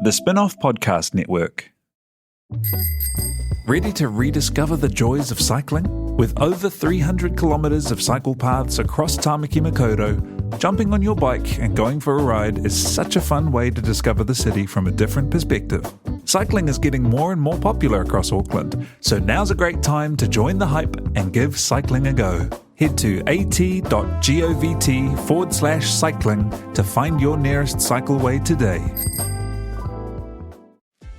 The Spin-off Podcast Network. Ready to rediscover the joys of cycling? With over 300 kilometres of cycle paths across Tāmaki Makaurau, jumping on your bike and going for a ride is such a fun way to discover the city from a different perspective. Cycling is getting more and more popular across Auckland, so now's a great time to join the hype and give cycling a go. Head to at.govt/cycling to find your nearest cycleway today.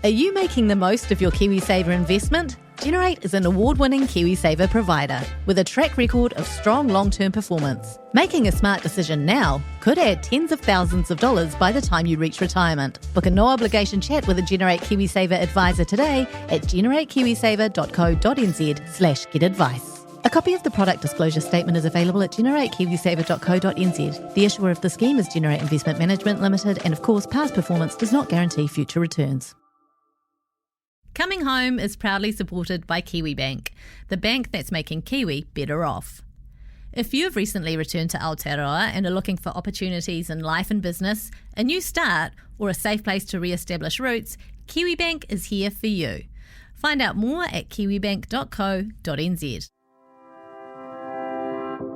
Are you making the most of your KiwiSaver investment? Generate is an award-winning KiwiSaver provider with a track record of strong long-term performance. Making a smart decision now could add tens of thousands of dollars by the time you reach retirement. Book a no-obligation chat with a Generate KiwiSaver advisor today at generatekiwisaver.co.nz/get-advice. A copy of the product disclosure statement is available at generatekiwisaver.co.nz. The issuer of the scheme is Generate Investment Management Limited, and of course, past performance does not guarantee future returns. Coming Home is proudly supported by KiwiBank, the bank that's making Kiwi better off. If you have recently returned to Aotearoa and are looking for opportunities in life and business, a new start, or a safe place to re-establish roots, KiwiBank is here for you. Find out more at kiwibank.co.nz.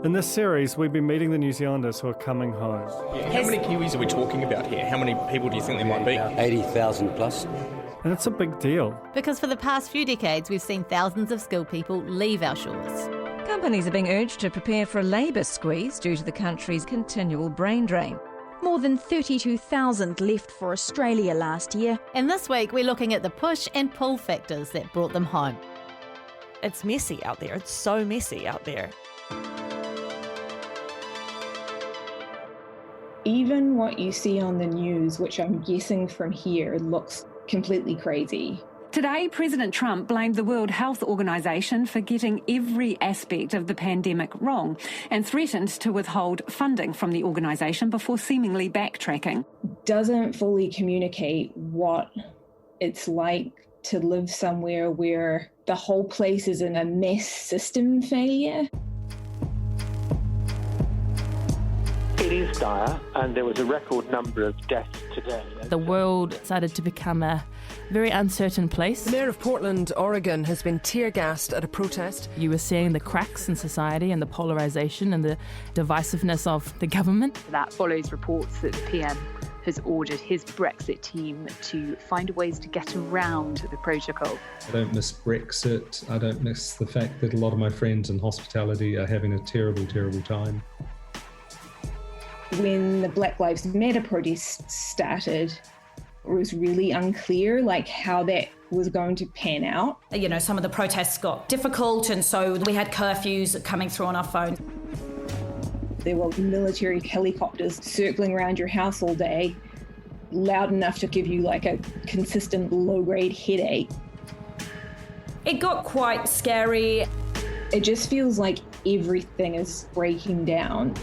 In this series, we've been meeting the New Zealanders who are coming home. How many Kiwis are we talking about here? How many people do you think there might be? 80,000 plus. And it's a big deal. Because for the past few decades, we've seen thousands of skilled people leave our shores. Companies are being urged to prepare for a labour squeeze due to the country's continual brain drain. More than 32,000 left for Australia last year. And this week, we're looking at the push and pull factors that brought them home. It's messy out there. It's so messy out there. Even what you see on the news, which I'm guessing from here, looks completely crazy. Today, President Trump blamed the World Health Organization for getting every aspect of the pandemic wrong and threatened to withhold funding from the organization before seemingly backtracking. Doesn't fully communicate what it's like to live somewhere where the whole place is in a mess system failure. It is dire, and there was a record number of deaths today. The world started to become a very uncertain place. The mayor of Portland, Oregon, has been tear-gassed at a protest. You were seeing the cracks in society and the polarisation and the divisiveness of the government. That follows reports that the PM has ordered his Brexit team to find ways to get around the protocol. I don't miss Brexit. I don't miss the fact that a lot of my friends in hospitality are having a terrible, terrible time. When the Black Lives Matter protests started, it was really unclear how that was going to pan out. You know, some of the protests got difficult, and so we had curfews coming through on our phone. There were military helicopters circling around your house all day, loud enough to give you a consistent low-grade headache. It got quite scary. It just feels like everything is breaking down.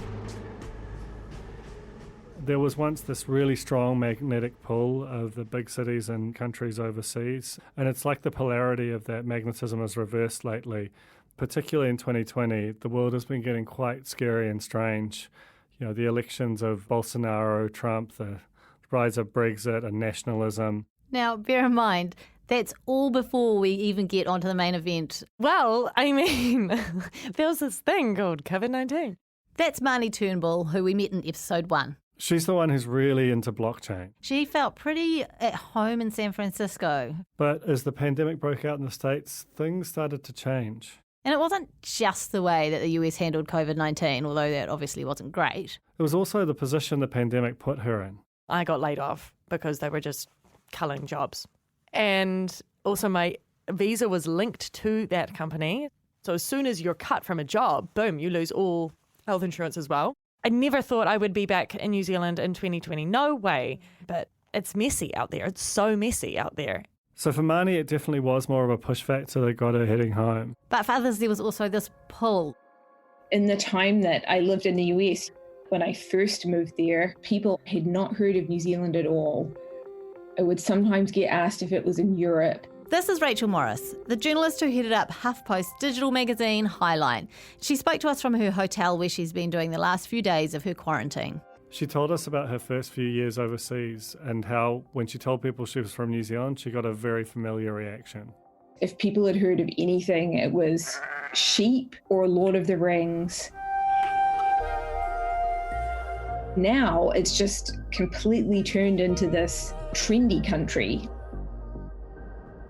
There was once this really strong magnetic pull of the big cities and countries overseas, and it's like the polarity of that magnetism has reversed lately. Particularly in 2020, the world has been getting quite scary and strange. You know, the elections of Bolsonaro, Trump, the rise of Brexit and nationalism. Now, bear in mind, that's all before we even get onto the main event. Well, I mean, there's this thing called COVID-19. That's Mahoney Turnbull, who we met in episode 1. She's the one who's really into blockchain. She felt pretty at home in San Francisco. But as the pandemic broke out in the States, things started to change. And it wasn't just the way that the US handled COVID-19, although that obviously wasn't great. It was also the position the pandemic put her in. I got laid off because they were just culling jobs. And also my visa was linked to that company. So as soon as you're cut from a job, boom, you lose all health insurance as well. I never thought I would be back in New Zealand in 2020. No way. But it's messy out there. It's so messy out there. So for Mahoney, it definitely was more of a push factor that got her heading home. But for others, there was also this pull. In the time that I lived in the US, when I first moved there, people had not heard of New Zealand at all. I would sometimes get asked if it was in Europe. This is Rachel Morris, the journalist who headed up HuffPost's digital magazine, Highline. She spoke to us from her hotel where she's been doing the last few days of her quarantine. She told us about her first few years overseas and how when she told people she was from New Zealand, she got a very familiar reaction. If people had heard of anything, it was sheep or Lord of the Rings. Now it's just completely turned into this trendy country.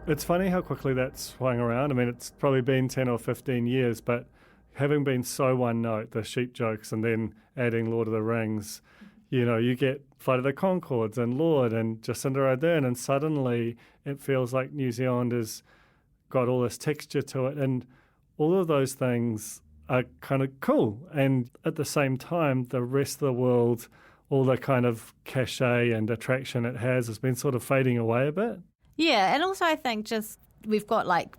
It's funny how quickly that swung around. I mean, it's probably been 10 or 15 years, but having been so one note, the sheep jokes and then adding Lord of the Rings, you know, you get Flight of the Conchords and Lord and Jacinda Ardern, and suddenly it feels like New Zealand has got all this texture to it, and all of those things are kind of cool. And at the same time, the rest of the world, all the kind of cachet and attraction it has been sort of fading away a bit. Yeah, and also I think just we've got like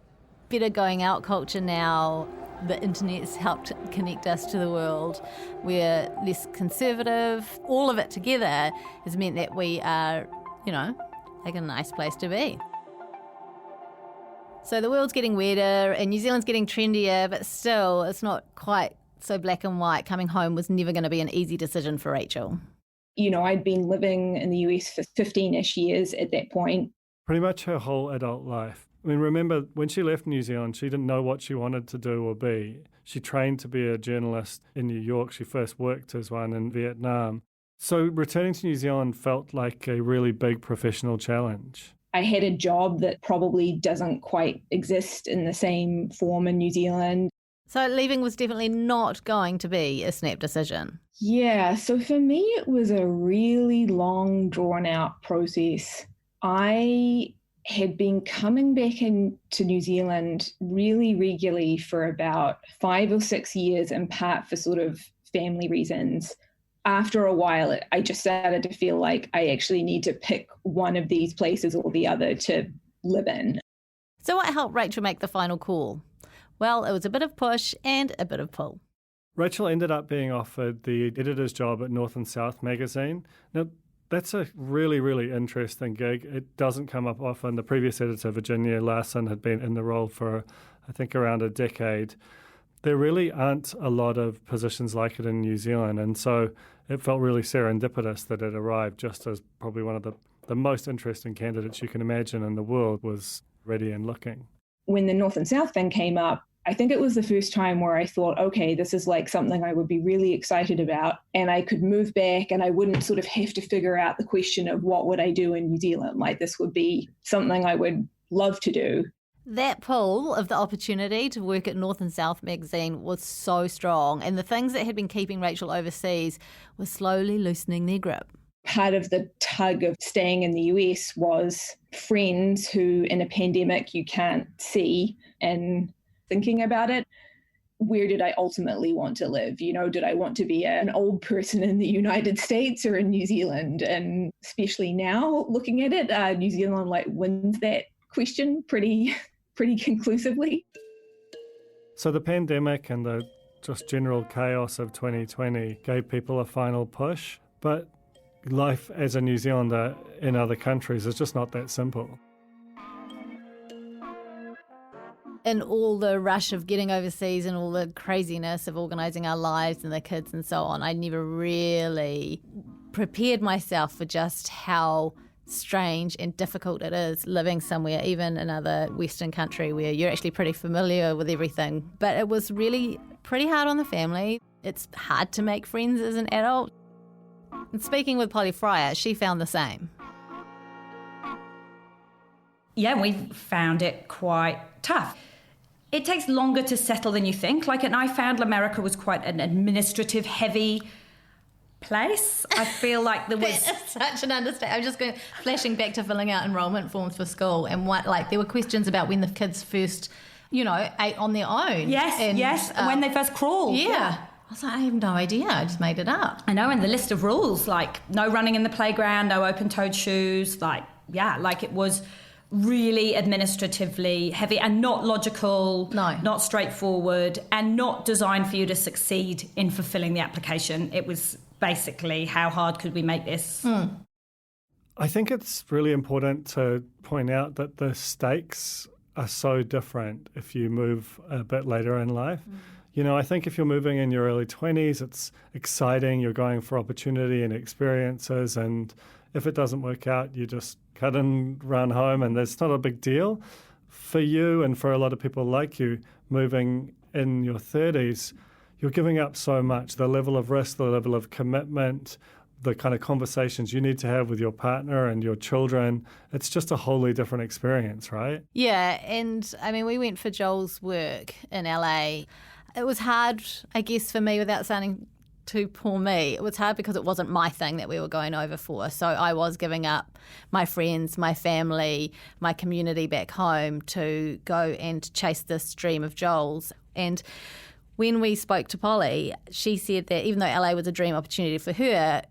better going out culture now. The internet's helped connect us to the world. We're less conservative. All of it together has meant that we are, you know, like a nice place to be. So the world's getting weirder and New Zealand's getting trendier, but still it's not quite so black and white. Coming home was never going to be an easy decision for Rachel. You know, I'd been living in the US for 15-ish years at that point. Pretty much her whole adult life. I mean, remember, when she left New Zealand, she didn't know what she wanted to do or be. She trained to be a journalist in New York. She first worked as one in Vietnam. So returning to New Zealand felt like a really big professional challenge. I had a job that probably doesn't quite exist in the same form in New Zealand. So leaving was definitely not going to be a snap decision. Yeah, so for me, it was a really long, drawn-out process. I had been coming back into New Zealand really regularly for about 5 or 6 years, in part for sort of family reasons. After a while, I just started to feel like I actually need to pick one of these places or the other to live in. So what helped Rachel make the final call? Well, it was a bit of push and a bit of pull. Rachel ended up being offered the editor's job at North and South magazine. Now, that's a really, really interesting gig. It doesn't come up often. The previous editor, Virginia Larson, had been in the role for, I think, around a decade. There really aren't a lot of positions like it in New Zealand, and so it felt really serendipitous that it arrived just as probably one of the most interesting candidates you can imagine in the world was ready and looking. When the North and South thing came up, I think it was the first time where I thought, okay, this is like something I would be really excited about, and I could move back and I wouldn't sort of have to figure out the question of what would I do in New Zealand. Like, this would be something I would love to do. That pull of the opportunity to work at North and South magazine was so strong, and the things that had been keeping Rachel overseas were slowly loosening their grip. Part of the tug of staying in the US was friends who in a pandemic you can't see, and thinking about it, where did I ultimately want to live? You know, did I want to be an old person in the United States or in New Zealand? And especially now looking at it, New Zealand like wins that question pretty conclusively. So the pandemic and the just general chaos of 2020 gave people a final push, but life as a New Zealander in other countries is just not that simple. In all the rush of getting overseas and all the craziness of organising our lives and the kids and so on, I never really prepared myself for just how strange and difficult it is living somewhere, even another Western country where you're actually pretty familiar with everything. But it was really pretty hard on the family. It's hard to make friends as an adult. And speaking with Polly Fryer, she found the same. Yeah, we found it quite tough. It takes longer to settle than you think. And I found America was quite an administrative heavy place. I feel like there was such an understatement. I'm just flashing back to filling out enrolment forms for school, and there were questions about when the kids first, ate on their own. Yes, when they first crawled. Yeah. I was like, I have no idea. I just made it up. I know, and the list of rules, like no running in the playground, no open-toed shoes, it was really administratively heavy and not logical, not straightforward, and not designed for you to succeed in fulfilling the application. It was basically, how hard could we make this? I think it's really important to point out that the stakes are so different if you move a bit later in life. I think if you're moving in your early 20s, it's exciting, you're going for opportunity and experiences, and if it doesn't work out, you just cut and run home, and there's not a big deal. For you and for a lot of people like you, moving in your 30s, you're giving up so much, the level of risk, the level of commitment, the kind of conversations you need to have with your partner and your children. It's just a wholly different experience, right? Yeah, and I mean, we went for Joel's work in LA. It was hard, I guess, for me, without sounding too poor me. It was hard because it wasn't my thing that we were going over for. So I was giving up my friends, my family, my community back home to go and chase this dream of Joel's. And when we spoke to Polly, she said that even though LA was a dream opportunity for her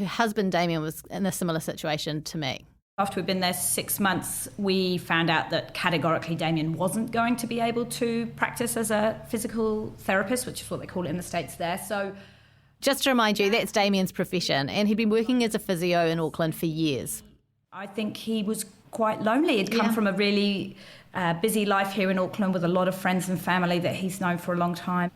husband Damien was in a similar situation to me. After we'd been there 6 months, we found out that categorically Damien wasn't going to be able to practice as a physical therapist, which is what they call it in the States there. So, just to remind you, that's Damien's profession, and he'd been working as a physio in Auckland for years. I think he was quite lonely. He'd come from a really busy life here in Auckland with a lot of friends and family that he's known for a long time.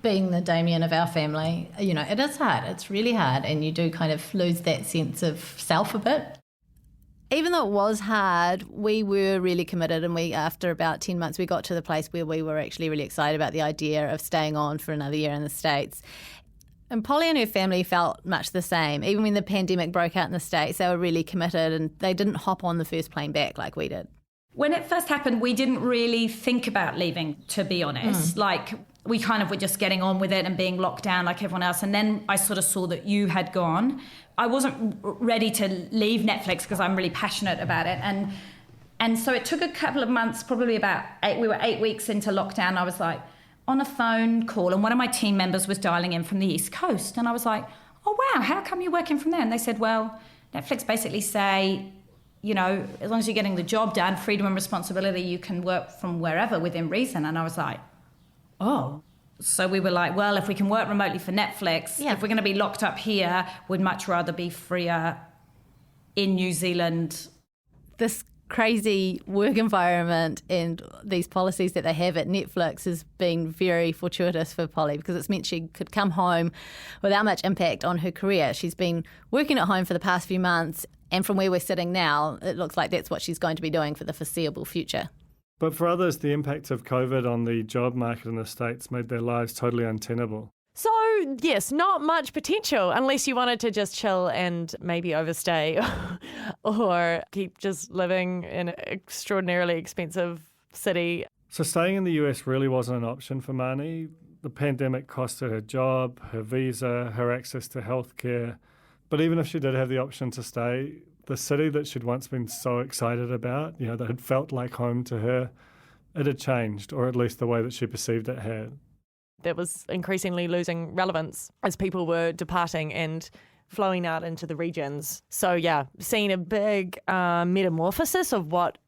Being the Damien of our family, it is hard. It's really hard, and you do kind of lose that sense of self a bit. Even though it was hard, we were really committed, and after about 10 months, we got to the place where we were actually really excited about the idea of staying on for another year in the States. And Polly and her family felt much the same. Even when the pandemic broke out in the States, they were really committed, and they didn't hop on the first plane back like we did. When it first happened, we didn't really think about leaving, to be honest. We kind of were just getting on with it and being locked down like everyone else. And then I sort of saw that you had gone. I wasn't ready to leave Netflix because I'm really passionate about it. And so it took a couple of months, probably we were 8 weeks into lockdown. I was like on a phone call, and one of my team members was dialing in from the East Coast. And I was like, oh, wow, how come you're working from there? And they said, well, Netflix basically say, as long as you're getting the job done, freedom and responsibility, you can work from wherever within reason. And I was like, oh. So we were like, well, if we can work remotely for Netflix, if we're going to be locked up here, we'd much rather be freer in New Zealand. This crazy work environment and these policies that they have at Netflix has been very fortuitous for Polly, because it's meant she could come home without much impact on her career. She's been working at home for the past few months, and from where we're sitting now, it looks like that's what she's going to be doing for the foreseeable future. But for others, the impact of COVID on the job market in the States made their lives totally untenable. So, yes, not much potential unless you wanted to just chill and maybe overstay or keep just living in an extraordinarily expensive city. So staying in the US really wasn't an option for Mahoney. The pandemic cost her job, her visa, her access to healthcare. But even if she did have the option to stay, the city that she'd once been so excited about, that had felt like home to her, it had changed, or at least the way that she perceived it had. That was increasingly losing relevance as people were departing and flowing out into the regions. So, seeing a big metamorphosis of what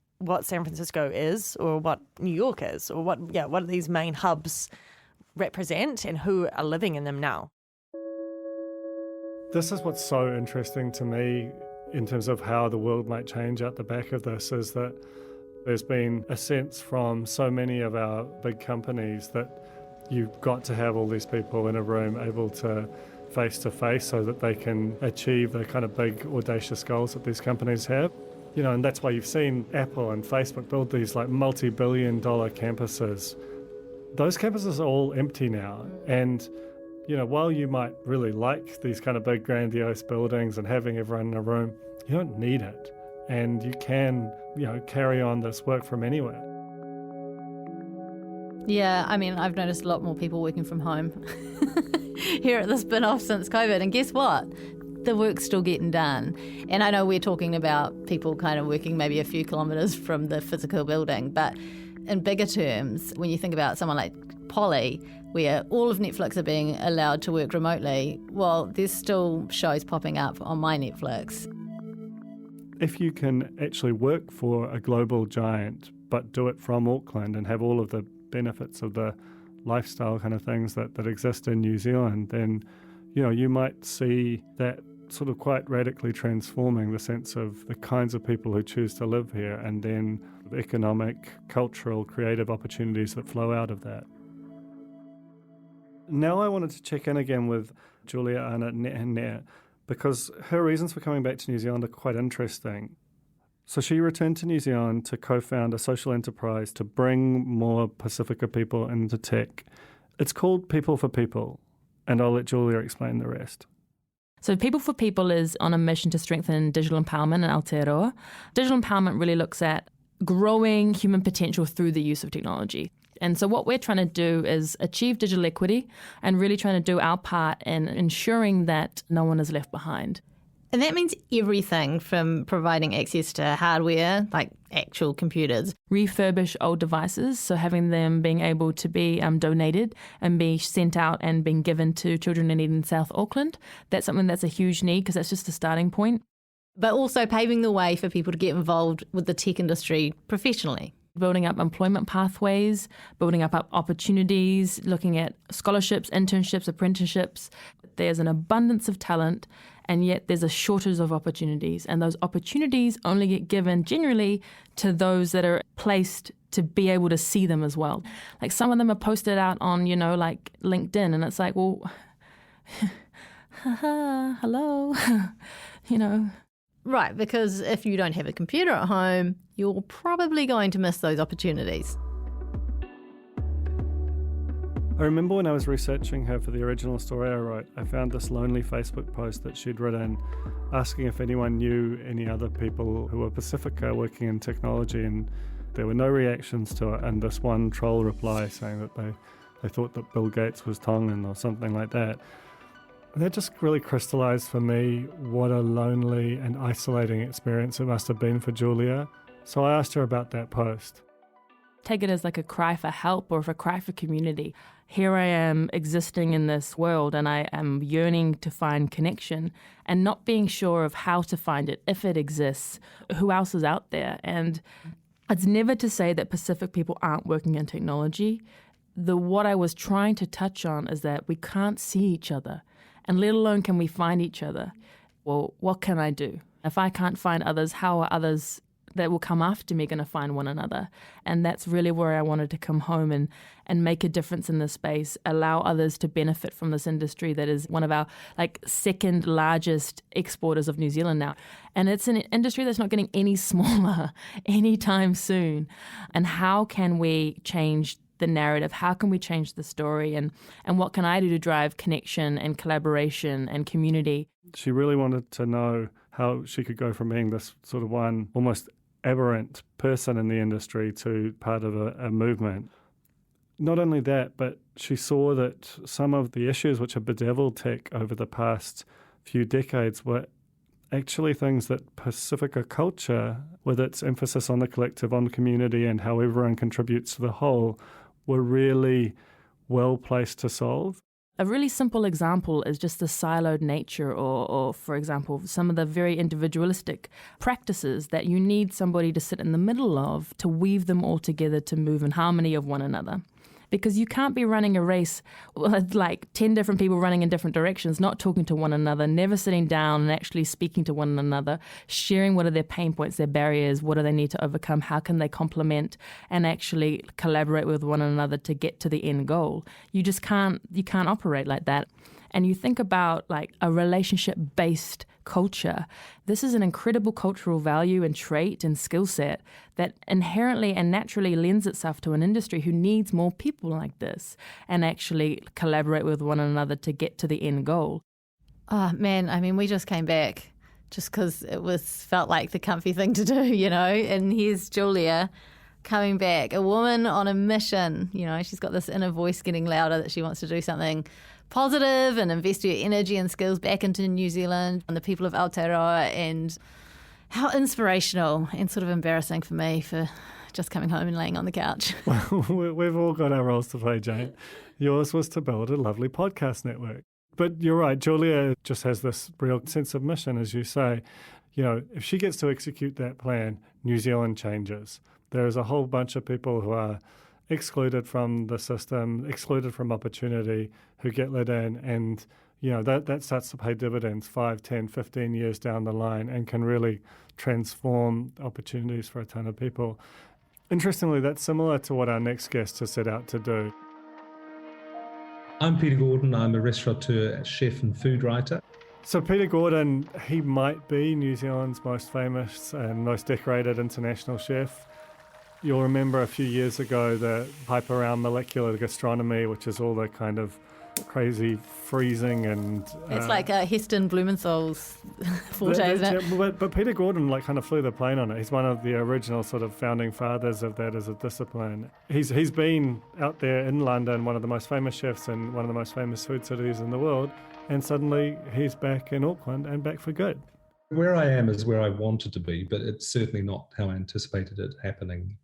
San Francisco is, or what New York is, or what these main hubs represent and who are living in them now. This is what's so interesting to me in terms of how the world might change at the back of this, is that there's been a sense from so many of our big companies that you've got to have all these people in a room able to face so that they can achieve the kind of big audacious goals that these companies have. And that's why you've seen Apple and Facebook build these like multi-billion-dollar campuses. Those campuses are all empty now, and while you might really like these kind of big grandiose buildings and having everyone in a room, you don't need it. And you can, carry on this work from anywhere. Yeah, I mean, I've noticed a lot more people working from home here at the spin-off since COVID. And guess what? The work's still getting done. And I know we're talking about people kind of working maybe a few kilometres from the physical building, but in bigger terms, when you think about someone like Polly, where all of Netflix are being allowed to work remotely, well, there's still shows popping up on my Netflix. If you can actually work for a global giant, but do it from Auckland and have all of the benefits of the lifestyle kind of things that exist in New Zealand, then, you might see that sort of quite radically transforming the sense of the kinds of people who choose to live here, and then economic, cultural, creative opportunities that flow out of that. Now I wanted to check in again with Julia Ana Neher, because her reasons for coming back to New Zealand are quite interesting. So she returned to New Zealand to co-found a social enterprise to bring more Pacifica people into tech. It's called People for People, and I'll let Julia explain the rest. So People for People is on a mission to strengthen digital empowerment in Aotearoa. Digital empowerment really looks at growing human potential through the use of technology. And so what we're trying to do is achieve digital equity and really trying to do our part in ensuring that no one is left behind. And that means everything from providing access to hardware, like actual computers. Refurbish old devices, so having them being able to be donated and be sent out and being given to children in need in South Auckland. That's something that's a huge need because that's just a starting point. But also paving the way for people to get involved with the tech industry professionally. Building up employment pathways, building up opportunities, looking at scholarships, internships, apprenticeships. There's an abundance of talent, and yet there's a shortage of opportunities. And those opportunities only get given generally to those that are placed to be able to see them as well. Like some of them are posted out on, like LinkedIn, and it's like, well, hello, Right, because if you don't have a computer at home, you're probably going to miss those opportunities. I remember when I was researching her for the original story I wrote, I found this lonely Facebook post that she'd written asking if anyone knew any other people who were Pacifica working in technology, and there were no reactions to it, and this one troll reply saying that they thought that Bill Gates was Tongan or something like that. And that just really crystallised for me what a lonely and isolating experience it must have been for Julia. So I asked her about that post. Take it as like a cry for help or a cry for community. Here I am existing in this world and I am yearning to find connection and not being sure of how to find it, if it exists, who else is out there. And it's never to say that Pacific people aren't working in technology. What I was trying to touch on is that we can't see each other, and let alone can we find each other. Well, what can I do? If I can't find others, how are others that will come after me going to find one another? And that's really where I wanted to come home and make a difference in this space, allow others to benefit from this industry that is one of our second largest exporters of New Zealand now. And it's an industry that's not getting any smaller anytime soon. And how can we change the narrative? How can we change the story? And what can I do to drive connection and collaboration and community? She really wanted to know how she could go from being this sort of one almost aberrant person in the industry to part of a movement. Not only that, but she saw that some of the issues which have bedeviled tech over the past few decades were actually things that Pacifica culture, with its emphasis on the collective, on community and how everyone contributes to the whole, were really well placed to solve. A really simple example is just the siloed nature or, for example, some of the very individualistic practices that you need somebody to sit in the middle of to weave them all together to move in harmony of one another. Because you can't be running a race with 10 different people running in different directions, not talking to one another, never sitting down and actually speaking to one another, sharing what are their pain points, their barriers, what do they need to overcome, how can they complement and actually collaborate with one another to get to the end goal. You can't operate like that. And you think about a relationship-based culture. This is an incredible cultural value and trait and skill set that inherently and naturally lends itself to an industry who needs more people like this and actually collaborate with one another to get to the end goal. Oh, man, I mean, we just came back just because it felt like the comfy thing to do, and here's Julia coming back, a woman on a mission. She's got this inner voice getting louder that she wants to do something positive and invest your energy and skills back into New Zealand and the people of Aotearoa, and how inspirational and sort of embarrassing for me for just coming home and laying on the couch. Well, we've all got our roles to play, Jane. Yours was to build a lovely podcast network. But you're right, Julia just has this real sense of mission, as you say. If she gets to execute that plan, New Zealand changes. There is a whole bunch of people who are excluded from the system, excluded from opportunity, who get let in, and that starts to pay dividends 5, 10, 15 years down the line and can really transform opportunities for a ton of people. Interestingly, that's similar to what our next guest has set out to do. I'm Peter Gordon. I'm a restaurateur, chef and food writer. So Peter Gordon, he might be New Zealand's most famous and most decorated international chef. You'll remember a few years ago the hype around molecular gastronomy, which is all the kind of crazy freezing and... It's like Heston Blumenthal's forte, isn't it? But Peter Gordon kind of flew the plane on it. He's one of the original sort of founding fathers of that as a discipline. He's been out there in London, one of the most famous chefs in one of the most famous food cities in the world, and suddenly he's back in Auckland and back for good. Where I am is where I wanted to be, but it's certainly not how I anticipated it happening.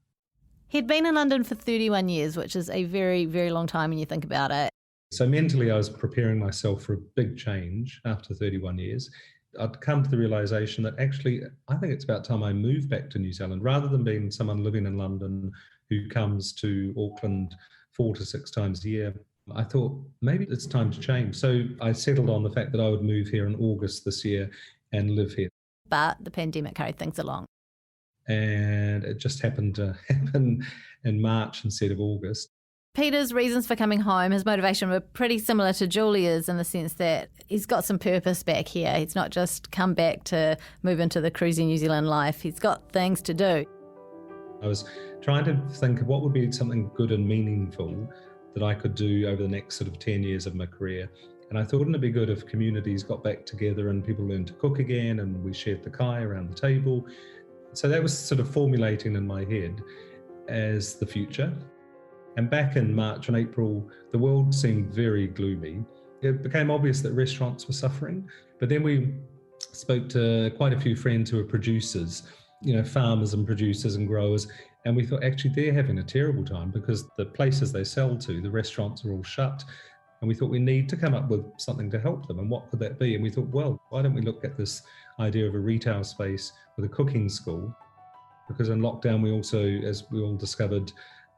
He'd been in London for 31 years, which is a very, very long time when you think about it. So mentally, I was preparing myself for a big change after 31 years. I'd come to the realisation that actually, I think it's about time I moved back to New Zealand, rather than being someone living in London who comes to Auckland 4 to 6 times a year. I thought maybe it's time to change. So I settled on the fact that I would move here in August this year and live here. But the pandemic carried things along. And it just happened to happen in March instead of August. Peter's reasons for coming home, his motivation were pretty similar to Julia's in the sense that he's got some purpose back here. He's not just come back to move into the cruisy New Zealand life. He's got things to do. I was trying to think of what would be something good and meaningful that I could do over the next sort of 10 years of my career. And I thought it'd be good if communities got back together and people learned to cook again and we shared the kai around the table. So that was sort of formulating in my head as the future. And back in March and April, the world seemed very gloomy. It became obvious that restaurants were suffering. But then we spoke to quite a few friends who are producers, farmers and producers and growers. And we thought, actually, they're having a terrible time because the places they sell to, the restaurants are all shut. And we thought we need to come up with something to help them. And what could that be? And we thought, well, why don't we look at this idea of a retail space with a cooking school? Because in lockdown, we also, as we all discovered,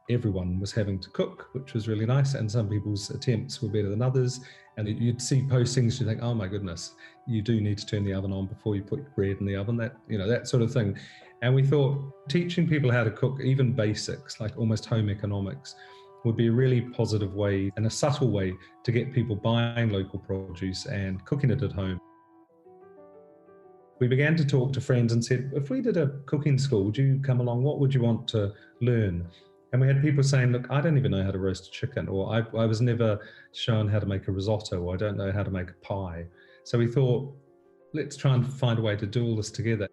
everyone was having to cook, which was really nice. And some people's attempts were better than others. And you'd see postings, you think, oh my goodness, you do need to turn the oven on before you put your bread in the oven, that sort of thing. And we thought teaching people how to cook, even basics, like almost home economics, would be a really positive way and a subtle way to get people buying local produce and cooking it at home. We began to talk to friends and said, if we did a cooking school, would you come along? What would you want to learn? And we had people saying, look, I don't even know how to roast a chicken, or I was never shown how to make a risotto, or I don't know how to make a pie. So we thought, let's try and find a way to do all this together.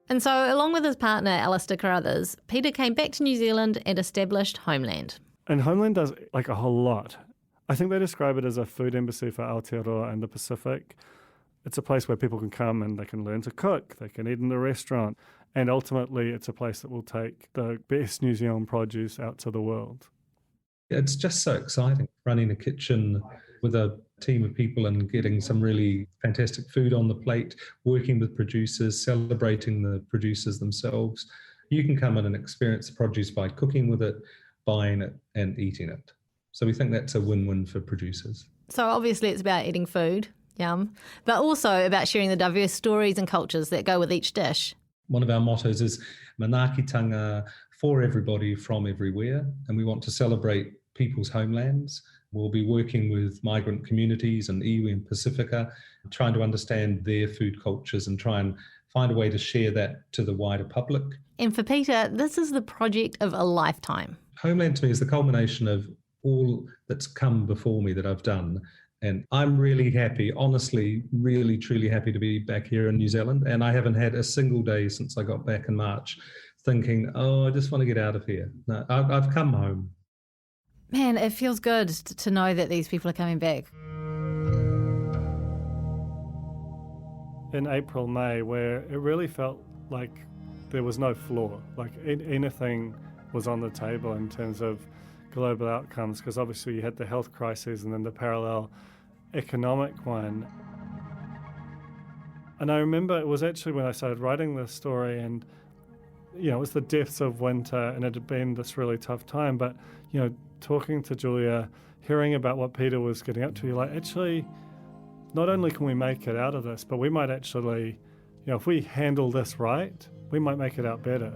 And so, along with his partner, Alistair Carruthers, Peter came back to New Zealand and established Homeland. And Homeland does a whole lot. I think they describe it as a food embassy for Aotearoa and the Pacific. It's a place where people can come and they can learn to cook, they can eat in the restaurant, and ultimately it's a place that will take the best New Zealand produce out to the world. It's just so exciting, running a kitchen with a team of people and getting some really fantastic food on the plate, working with producers, celebrating the producers themselves. You can come in and experience the produce by cooking with it, buying it and eating it. So we think that's a win-win for producers. So obviously it's about eating food, yum, but also about sharing the diverse stories and cultures that go with each dish. One of our mottos is manaakitanga for everybody from everywhere, and we want to celebrate people's homelands. We'll be working with migrant communities and iwi and Pacifica, trying to understand their food cultures and try and find a way to share that to the wider public. And for Peter, this is the project of a lifetime. Homeland to me is the culmination of all that's come before me that I've done. And I'm really happy, honestly, really, truly happy to be back here in New Zealand. And I haven't had a single day since I got back in March thinking, I just want to get out of here. No, I've come home. Man, it feels good to know that these people are coming back. In April, May, where it really felt like there was no floor, like anything was on the table in terms of global outcomes, because obviously you had the health crisis and then the parallel economic one. And I remember it was actually when I started writing this story, and it was the depths of winter and it had been this really tough time, but talking to Julia, hearing about what Peter was getting up to, you're like, actually, not only can we make it out of this, but we might actually, if we handle this right, we might make it out better.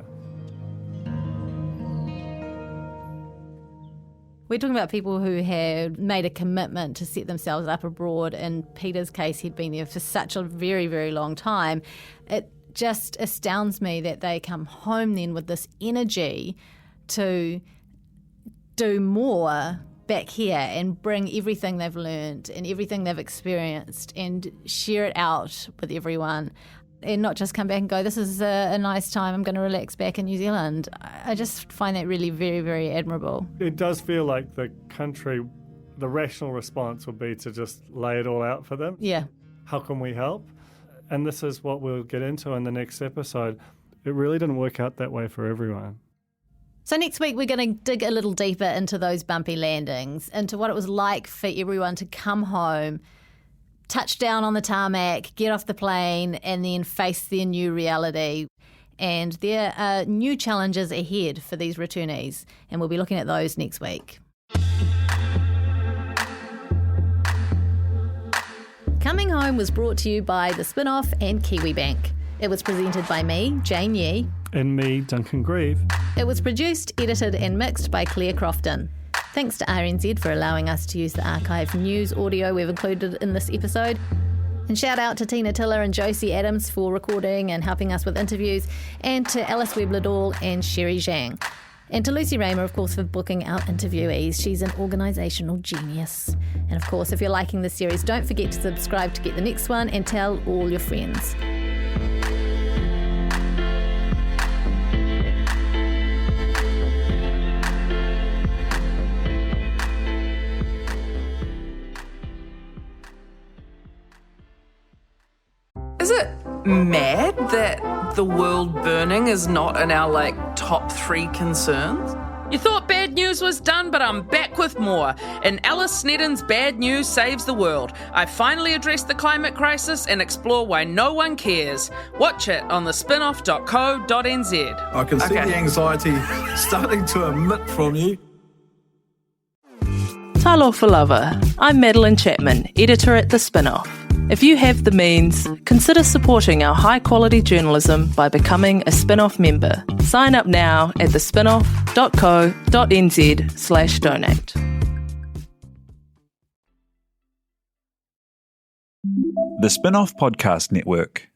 We're talking about people who have made a commitment to set themselves up abroad. In Peter's case, he'd been there for such a very, very long time. It just astounds me that they come home then with this energy to do more back here and bring everything they've learned and everything they've experienced and share it out with everyone, and not just come back and go, this is a nice time, I'm going to relax back in New Zealand. I just find that really very, very admirable. It does feel like the country, the rational response would be to just lay it all out for them. Yeah. How can we help? And this is what we'll get into in the next episode. It really didn't work out that way for everyone. So next week we're going to dig a little deeper into those bumpy landings, into what it was like for everyone to come home, touch down on the tarmac, get off the plane, and then face their new reality. And there are new challenges ahead for these returnees, and we'll be looking at those next week. Coming Home was brought to you by The Spin-Off and KiwiBank. It was presented by me, Jane Yee. And me, Duncan Grieve. It was produced, edited and mixed by Claire Crofton. Thanks to RNZ for allowing us to use the archived news audio we've included in this episode. And shout out to Tina Tiller and Josie Adams for recording and helping us with interviews, and to Alice Webb-Liddell and Sherry Zhang. And to Lucy Raymer, of course, for booking our interviewees. She's an organisational genius. And of course, if you're liking this series, don't forget to subscribe to get the next one and tell all your friends. Is it mad that the world burning is not in our, top 3 concerns? You thought bad news was done, but I'm back with more. In Alice Snedden's Bad News Saves the World, I finally address the climate crisis and explore why no one cares. Watch it on thespinoff.co.nz. I can see the anxiety starting to emit from you. Talofa lover, I'm Madeline Chapman, editor at The Spinoff. If you have the means, consider supporting our high-quality journalism by becoming a Spinoff member. Sign up now at thespinoff.co.nz/donate. The Spin-Off Podcast Network.